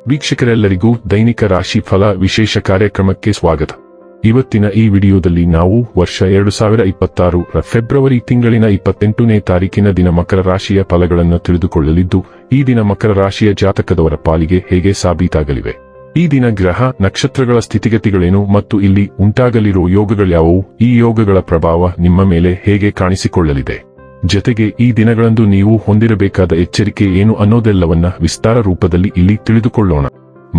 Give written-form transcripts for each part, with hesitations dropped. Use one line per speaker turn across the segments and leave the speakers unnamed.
ವೀಕ್ಷಕರೆಲ್ಲರಿಗೂ ದೈನಿಕ ರಾಶಿ ಫಲ ವಿಶೇಷ ಕಾರ್ಯಕ್ರಮಕ್ಕೆ ಸ್ವಾಗತ. ಇವತ್ತಿನ ಈ ವಿಡಿಯೋದಲ್ಲಿ ನಾವು ವರ್ಷ 2026 ಫೆಬ್ರವರಿ ತಿಂಗಳಿನ 28ನೇ ತಾರೀಕಿನ ದಿನ ಮಕರ ರಾಶಿಯ ಫಲಗಳನ್ನು ತಿಳಿದುಕೊಳ್ಳಲಿದ್ದು, ಈ ದಿನ ಮಕರ ರಾಶಿಯ ಜಾತಕದವರ ಪಾಲಿಗೆ ಹೇಗೆ ಸಾಬೀತಾಗಲಿವೆ, ಈ ದಿನ ಗ್ರಹ ನಕ್ಷತ್ರಗಳ ಸ್ಥಿತಿಗತಿಗಳೇನು ಮತ್ತು ಇಲ್ಲಿ ಉಂಟಾಗಲಿರುವ ಯೋಗಗಳ್ಯಾವುವು, ಈ ಯೋಗಗಳ ಪ್ರಭಾವ ನಿಮ್ಮ ಮೇಲೆ ಹೇಗೆ ಕಾಣಿಸಿಕೊಳ್ಳಲಿದೆ, ಜೊತೆಗೆ ಈ ದಿನಗಳಂದು ನೀವು ಹೊಂದಿರಬೇಕಾದ ಎಚ್ಚರಿಕೆ ಏನು ಅನ್ನೋದೆಲ್ಲವನ್ನ ವಿಸ್ತಾರ ರೂಪದಲ್ಲಿ ಇಲ್ಲಿ ತಿಳಿದುಕೊಳ್ಳೋಣ.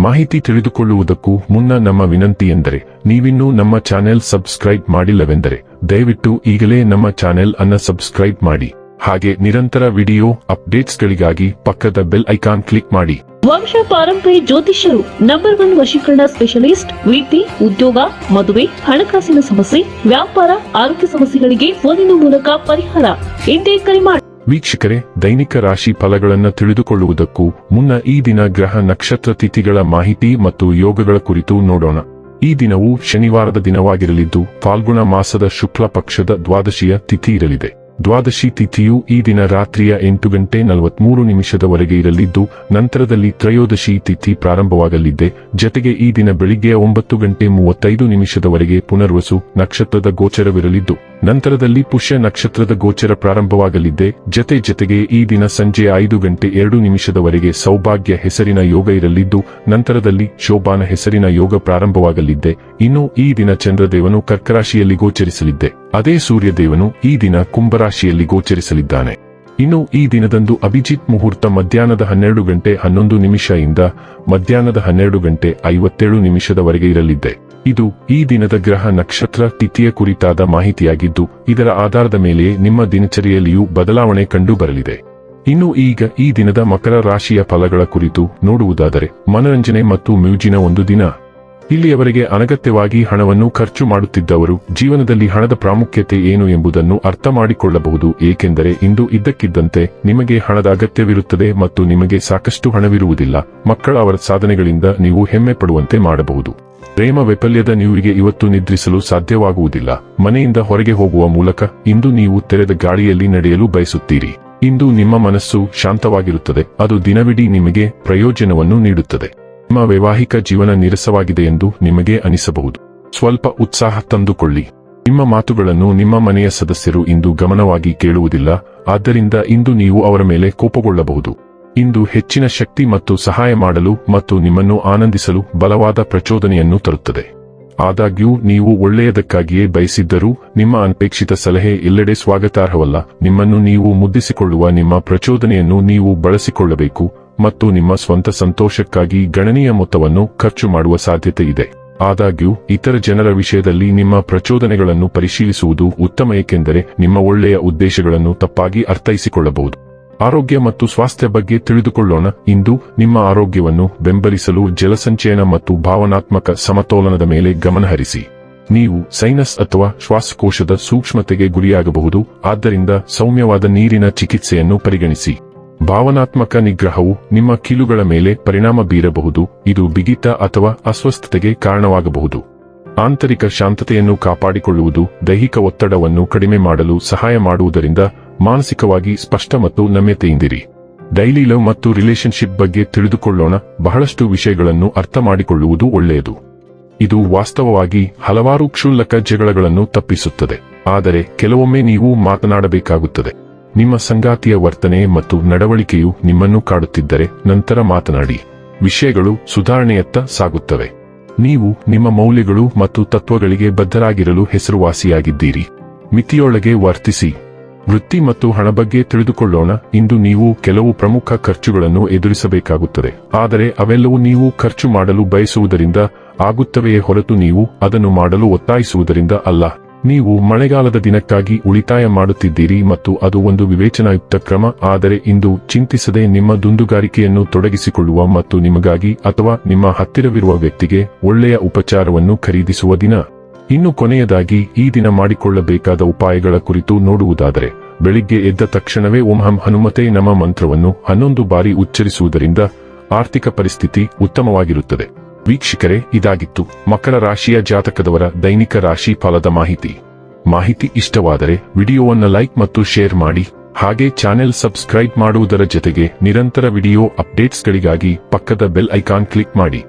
ಮಾಹಿತಿ ತಿಳಿದುಕೊಳ್ಳುವುದಕ್ಕೂ ಮುನ್ನ ನಮ್ಮ ವಿನಂತಿ ಎಂದರೆ, ನೀವಿನ್ನೂ ನಮ್ಮ ಚಾನೆಲ್ ಸಬ್ಸ್ಕ್ರೈಬ್ ಮಾಡಿಲ್ಲವೆಂದರೆ ದಯವಿಟ್ಟು ಈಗಲೇ ನಮ್ಮ ಚಾನೆಲ್ ಅನ್ನು ಸಬ್ಸ್ಕ್ರೈಬ್ ಮಾಡಿ. ಹಾಗೆ ನಿರಂತರ ವಿಡಿಯೋ ಅಪ್ಡೇಟ್ಸ್ಗಳಿಗಾಗಿ ಪಕ್ಕದ ಬೆಲ್ ಐಕಾನ್ ಕ್ಲಿಕ್ ಮಾಡಿ.
ವಂಶ ಪಾರಂಪರ್ಯ ಜ್ಯೋತಿಷ್ಯರು ನಂಬರ್ 1 ವಶೀಕರಣ ಸ್ಪೆಷಲಿಸ್ಟ್. ವೃತ್ತಿ, ಉದ್ಯೋಗ, ಮದುವೆ, ಹಣಕಾಸಿನ ಸಮಸ್ಯೆ, ವ್ಯಾಪಾರ, ಆರೋಗ್ಯ ಸಮಸ್ಯೆಗಳಿಗೆ ಫೋನಿನ ಮೂಲಕ ಪರಿಹಾರ. ಇಂದೇ ಕರೆ ಮಾಡಿ.
ವೀಕ್ಷಕರೇ, ದೈನಿಕ ರಾಶಿ ಫಲಗಳನ್ನು ತಿಳಿದುಕೊಳ್ಳುವುದಕ್ಕೂ ಮುನ್ನ ಈ ದಿನ ಗ್ರಹ ನಕ್ಷತ್ರ ತಿಥಿಗಳ ಮಾಹಿತಿ ಮತ್ತು ಯೋಗಗಳ ಕುರಿತು ನೋಡೋಣ. ಈ ದಿನವು ಶನಿವಾರದ ದಿನವಾಗಿರಲಿದ್ದು, ಫಾಲ್ಗುಣ ಮಾಸದ ಶುಕ್ಲ ಪಕ್ಷದ ದ್ವಾದಶಿಯ ತಿಥಿ ಇರಲಿದೆ. ದ್ವಾದಶಿ ತಿಥಿಯು ಈ ದಿನ ರಾತ್ರಿಯ 8:43 ಇರಲಿದ್ದು, ನಂತರದಲ್ಲಿ ತ್ರಯೋದಶಿ ತಿಥಿ ಪ್ರಾರಂಭವಾಗಲಿದೆ. ಜತೆಗೆ ಈ ದಿನ ಬೆಳಿಗ್ಗೆ 9:35 ಪುನರ್ವಸು ನಕ್ಷತ್ರದ ಗೋಚರವಿರಲಿದ್ದು, ನಂತರದಲ್ಲಿ ಪುಷ್ಯ ನಕ್ಷತ್ರದ ಗೋಚರ ಪ್ರಾರಂಭವಾಗಲಿದೆ. ಜತೆಗೆ ಈ ದಿನ ಸಂಜೆ 5:02 ಸೌಭಾಗ್ಯ ಹೆಸರಿನ ಯೋಗ ಇರಲಿದ್ದು, ನಂತರದಲ್ಲಿ ಶೋಭಾನ ಹೆಸರಿನ ಯೋಗ ಪ್ರಾರಂಭವಾಗಲಿದೆ. ಇನ್ನು ಈ ದಿನ ಚಂದ್ರದೇವನು ಕರ್ಕರಾಶಿಯಲ್ಲಿ ಗೋಚರಿಸಲಿದ್ದೆ, ಅದೇ ಸೂರ್ಯದೇವನು ಈ ದಿನ ಕುಂಭರಾಶಿಯಲ್ಲಿ ಗೋಚರಿಸಲಿದ್ದಾನೆ. ಇನ್ನು ಈ ದಿನದಂದು ಅಭಿಜಿತ್ ಮುಹೂರ್ತ ಮಧ್ಯಾಹ್ನದ 12:11 ಇಂದ ಮಧ್ಯಾಹ್ನದ 12:57 ಇರಲಿದೆ. ಇದು ಈ ದಿನದ ಗ್ರಹ ನಕ್ಷತ್ರ ತಿಥಿಯ ಕುರಿತಾದ ಮಾಹಿತಿಯಾಗಿದ್ದು, ಇದರ ಆಧಾರದ ಮೇಲೆ ನಿಮ್ಮ ದಿನಚರಿಯಲ್ಲಿಯೂ ಬದಲಾವಣೆ ಕಂಡು ಬರಲಿದೆ. ಇನ್ನು ಈಗ ಈ ದಿನದ ಮಕರ ರಾಶಿಯ ಫಲಗಳ ಕುರಿತು ನೋಡುವುದಾದರೆ, ಮನರಂಜನೆ ಮತ್ತು ಮ್ಯೂಜಿನ ಒಂದು ದಿನ. ಇಲ್ಲಿಯವರೆಗೆ ಅನಗತ್ಯವಾಗಿ ಹಣವನ್ನು ಖರ್ಚು ಮಾಡುತ್ತಿದ್ದವರು ಜೀವನದಲ್ಲಿ ಹಣದ ಪ್ರಾಮುಖ್ಯತೆ ಏನು ಎಂಬುದನ್ನು ಅರ್ಥ ಮಾಡಿಕೊಳ್ಳಬಹುದು. ಏಕೆಂದರೆ ಇಂದು ಇದ್ದಕ್ಕಿದ್ದಂತೆ ನಿಮಗೆ ಹಣದ ಅಗತ್ಯವಿರುತ್ತದೆ ಮತ್ತು ನಿಮಗೆ ಸಾಕಷ್ಟು ಹಣವಿರುವುದಿಲ್ಲ. ಮಕ್ಕಳ ಅವರ ಸಾಧನೆಗಳಿಂದ ನೀವು ಹೆಮ್ಮೆ ಪಡುವಂತೆ ಮಾಡಬಹುದು. ಪ್ರೇಮ ವೈಫಲ್ಯದ ನೀವಿಗೆ ಇವತ್ತು ನಿದ್ರಿಸಲು ಸಾಧ್ಯವಾಗುವುದಿಲ್ಲ. ಮನೆಯಿಂದ ಹೊರಗೆ ಹೋಗುವ ಮೂಲಕ ಇಂದು ನೀವು ತೆರೆದ ಗಾಳಿಯಲ್ಲಿ ನಡೆಯಲು ಬಯಸುತ್ತೀರಿ. ಇಂದು ನಿಮ್ಮ ಮನಸ್ಸು ಶಾಂತವಾಗಿರುತ್ತದೆ, ಅದು ದಿನವಿಡೀ ನಿಮಗೆ ಪ್ರಯೋಜನವನ್ನು ನೀಡುತ್ತದೆ. ನಿಮ್ಮ ವೈವಾಹಿಕ ಜೀವನ ನೀರಸವಾಗಿದೆ ಎಂದು ನಿಮಗೆ ಅನಿಸಬಹುದು. ಸ್ವಲ್ಪ ಉತ್ಸಾಹ ತಂದುಕೊಳ್ಳಿ. ನಿಮ್ಮ ಮಾತುಗಳನ್ನು ನಿಮ್ಮ ಮನೆಯ ಸದಸ್ಯರು ಇಂದು ಗಮನವಾಗಿ ಕೇಳುವುದಿಲ್ಲ, ಆದ್ದರಿಂದ ಇಂದು ನೀವು ಅವರ ಮೇಲೆ ಕೋಪಗೊಳ್ಳಬಹುದು. ಇಂದು ಹೆಚ್ಚಿನ ಶಕ್ತಿ ಮತ್ತು ಸಹಾಯ ಮಾಡಲು ಮತ್ತು ನಿಮ್ಮನ್ನು ಆನಂದಿಸಲು ಬಲವಾದ ಪ್ರಚೋದನೆಯನ್ನು ತರುತ್ತದೆ. ಆದಾಗ್ಯೂ ನೀವು ಒಳ್ಳೆಯದಕ್ಕಾಗಿಯೇ ಬಯಸಿದ್ದರೂ ನಿಮ್ಮ ಅನಪೇಕ್ಷಿತ ಸಲಹೆ ಎಲ್ಲೆಡೆ ಸ್ವಾಗತಾರ್ಹವಲ್ಲ. ನಿಮ್ಮನ್ನು ನೀವು ಮುದ್ದಿಸಿಕೊಳ್ಳುವ ನಿಮ್ಮ ಪ್ರಚೋದನೆಯನ್ನು ನೀವು ಬಳಸಿಕೊಳ್ಳಬೇಕು ಮತ್ತು ನಿಮ್ಮ ಸ್ವಂತ ಸಂತೋಷಕ್ಕಾಗಿ ಗಣನೀಯ ಮೊತ್ತವನ್ನು ಖರ್ಚು ಮಾಡುವ ಸಾಧ್ಯತೆ ಇದೆ. ಆದಾಗ್ಯೂ ಇತರ ಜನರ ವಿಷಯದಲ್ಲಿ ನಿಮ್ಮ ಪ್ರಚೋದನೆಗಳನ್ನು ಪರಿಶೀಲಿಸುವುದು ಉತ್ತಮ, ಏಕೆಂದರೆ ನಿಮ್ಮ ಒಳ್ಳೆಯ ಉದ್ದೇಶಗಳನ್ನು ತಪ್ಪಾಗಿ ಅರ್ಥೈಸಿಕೊಳ್ಳಬಹುದು. ಆರೋಗ್ಯ ಮತ್ತು ಸ್ವಾಸ್ಥ್ಯ ಬಗ್ಗೆ ತಿಳಿದುಕೊಳ್ಳೋಣ. ಇಂದು ನಿಮ್ಮ ಆರೋಗ್ಯವನ್ನು ಬೆಂಬಲಿಸಲು ಜಲಸಂಚಯನ ಮತ್ತು ಭಾವನಾತ್ಮಕ ಸಮತೋಲನದ ಮೇಲೆ ಗಮನಹರಿಸಿ. ನೀವು ಸೈನಸ್ ಅಥವಾ ಶ್ವಾಸಕೋಶದ ಸೂಕ್ಷ್ಮತೆಗೆ ಗುರಿಯಾಗಬಹುದು, ಆದ್ದರಿಂದ ಸೌಮ್ಯವಾದ ನೀರಿನ ಚಿಕಿತ್ಸೆಯನ್ನು ಪರಿಗಣಿಸಿ. ಭಾವನಾತ್ಮಕ ನಿಗ್ರಹವು ನಿಮ್ಮ ಕೀಲುಗಳ ಮೇಲೆ ಪರಿಣಾಮ ಬೀರಬಹುದು, ಇದು ಬಿಗಿತ ಅಥವಾ ಅಸ್ವಸ್ಥತೆಗೆ ಕಾರಣವಾಗಬಹುದು. ಆಂತರಿಕ ಶಾಂತತೆಯನ್ನು ಕಾಪಾಡಿಕೊಳ್ಳುವುದು ದೈಹಿಕ ಒತ್ತಡವನ್ನು ಕಡಿಮೆ ಮಾಡಲು ಸಹಾಯ ಮಾಡುವುದರಿಂದ ಮಾನಸಿಕವಾಗಿ ಸ್ಪಷ್ಟ ಮತ್ತು ನಮ್ಯತೆಯಿಂದಿರಿ. ಡೈಲಿ ಲವ್ ಮತ್ತು ರಿಲೇಶನ್ಶಿಪ್ ಬಗ್ಗೆ ತಿಳಿದುಕೊಳ್ಳೋಣ. ಬಹಳಷ್ಟು ವಿಷಯಗಳನ್ನು ಅರ್ಥ ಮಾಡಿಕೊಳ್ಳುವುದು ಒಳ್ಳೆಯದು. ಇದು ವಾಸ್ತವವಾಗಿ ಹಲವಾರು ಕ್ಷುಲ್ಲಕ ಜಗಳಗಳನ್ನು ತಪ್ಪಿಸುತ್ತದೆ, ಆದರೆ ಕೆಲವೊಮ್ಮೆ ನೀವು ಮಾತನಾಡಬೇಕಾಗುತ್ತದೆ. ನಿಮ್ಮ ಸಂಗಾತಿಯ ವರ್ತನೆ ಮತ್ತು ನಡವಳಿಕೆಯು ನಿಮ್ಮನ್ನು ಕಾಡುತ್ತಿದ್ದರೆ ನಂತರ ಮಾತನಾಡಿ. ವಿಷಯಗಳು ಸುಧಾರಣೆಯತ್ತ ಸಾಗುತ್ತವೆ. ನೀವು ನಿಮ್ಮ ಮೌಲ್ಯಗಳು ಮತ್ತು ತತ್ವಗಳಿಗೆ ಬದ್ಧರಾಗಿರಲು ಹೆಸರುವಾಸಿಯಾಗಿದ್ದೀರಿ. ಮಿತಿಯೊಳಗೆ ವರ್ತಿಸಿ. ವೃತ್ತಿ ಮತ್ತು ಹಣ ಬಗ್ಗೆ ತಿಳಿದುಕೊಳ್ಳೋಣ. ಇಂದು ನೀವು ಕೆಲವು ಪ್ರಮುಖ ಖರ್ಚುಗಳನ್ನು ಎದುರಿಸಬೇಕಾಗುತ್ತದೆ, ಆದರೆ ಅವೆಲ್ಲವೂ ನೀವು ಖರ್ಚು ಮಾಡಲು ಬಯಸುವುದರಿಂದ ಆಗುತ್ತವೆಯೇ ಹೊರತು ನೀವು ಅದನ್ನು ಮಾಡಲು ಒತ್ತಾಯಿಸುವುದರಿಂದ ಅಲ್ಲ. ನೀವು ಮಳೆಗಾಲದ ದಿನಕ್ಕಾಗಿ ಉಳಿತಾಯ ಮಾಡುತ್ತಿದ್ದೀರಿ ಮತ್ತು ಅದು ಒಂದು ವಿವೇಚನಾಯುಕ್ತ ಕ್ರಮ, ಆದರೆ ಇಂದು ಚಿಂತಿಸದೆ ನಿಮ್ಮ ದುಂದುಗಾರಿಕೆಯನ್ನು ತೊಡಗಿಸಿಕೊಳ್ಳುವ ಮತ್ತು ನಿಮಗಾಗಿ ಅಥವಾ ನಿಮ್ಮ ಹತ್ತಿರವಿರುವ ವ್ಯಕ್ತಿಗೆ ಒಳ್ಳೆಯ ಉಪಚಾರವನ್ನು ಖರೀದಿಸುವ ದಿನ. ಇನ್ನು ಕೊನೆಯದಾಗಿ ಈ ದಿನ ಮಾಡಿಕೊಳ್ಳಬೇಕಾದ ಉಪಾಯಗಳ ಕುರಿತು ನೋಡುವುದಾದರೆ, ಬೆಳಿಗ್ಗೆ ಎದ್ದ ತಕ್ಷಣವೇ ಓಂ ಹಂ ಹನುಮತೆ ನಮ ಮಂತ್ರವನ್ನು 11 ಬಾರಿ ಉಚ್ಚರಿಸುವುದರಿಂದ ಆರ್ಥಿಕ ಪರಿಸ್ಥಿತಿ ಉತ್ತಮವಾಗಿರುತ್ತದೆ. ವೀಕ್ಷಕರೇ, ಇದಾಗಿತ್ತು ಮಕರ ರಾಶಿಯ ಜಾತಕದವರ ದೈನಿಕ ರಾಶಿ ಫಲದ ಮಾಹಿತಿ ಇಷ್ಟವಾದರೆ ವಿಡಿಯೋವನ್ನು ಲೈಕ್ ಮತ್ತು ಶೇರ್ ಮಾಡಿ. ಹಾಗೆ ಚಾನೆಲ್ ಸಬ್ಸ್ಕ್ರೈಬ್ ಮಾಡುವುದರ ಜೊತೆಗೆ ನಿರಂತರ ವಿಡಿಯೋ ಅಪ್ಡೇಟ್ಸ್ಗಳಿಗಾಗಿ ಪಕ್ಕದ ಬೆಲ್ ಐಕಾನ್ ಕ್ಲಿಕ್ ಮಾಡಿ.